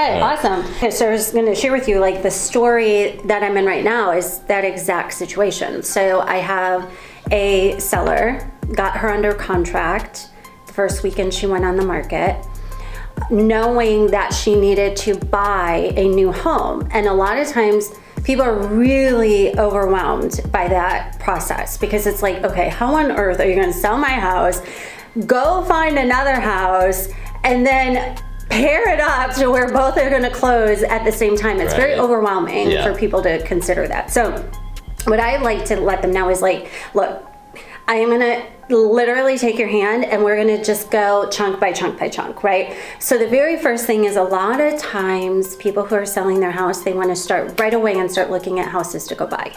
Okay, awesome. Okay, so I was going to share with you, like, the story that I'm in right now is that exact situation. So I have a seller, got her under contract the first weekend she went on the market, knowing that she needed to buy a new home. And a lot of times people are really overwhelmed by that process because it's like, okay, how on earth are you going to sell my house, go find another house, and then pair it up to where both are going to close at the same time? It's very overwhelming for people to consider that. So what I like to let them know is, like, look, I am going to literally take your hand and we're going to just go chunk by chunk by chunk, right? So the very first thing is, a lot of times people who are selling their house, they want to start right away and start looking at houses to go buy.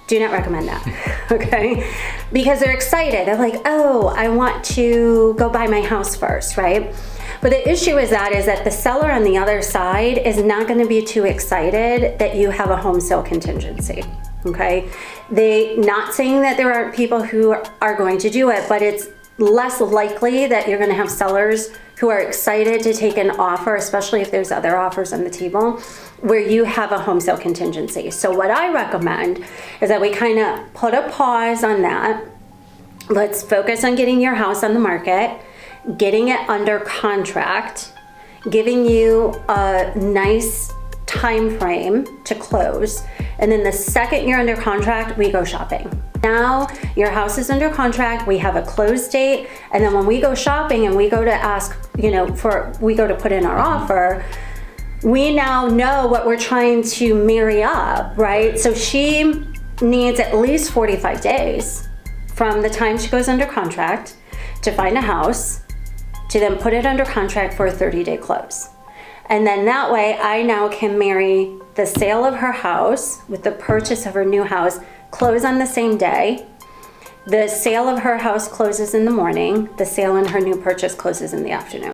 Do not recommend that, okay? Because they're excited. They're like, oh, I want to go buy my house first, right? But the issue is that the seller on the other side is not going to be too excited that you have a home sale contingency, okay? They, not saying that there aren't people who are going to do it, but it's less likely that you're going to have sellers who are excited to take an offer, especially if there's other offers on the table, where you have a home sale contingency. So what I recommend is that we kind of put a pause on that. Let's focus on getting your house on the market, getting it under contract, giving you a nice time frame to close, and then the second you're under contract, we go shopping. Now your house is under contract, we have a close date, and then when we go shopping and we go to ask, we go to put in our offer, we now know what we're trying to marry up, right? So she needs at least 45 days from the time she goes under contract to find a house, to then put it under contract for a 30-day close. And then that way I now can marry the sale of her house with the purchase of her new house, close on the same day. The sale of her house closes in the morning. The sale on her new purchase closes in the afternoon.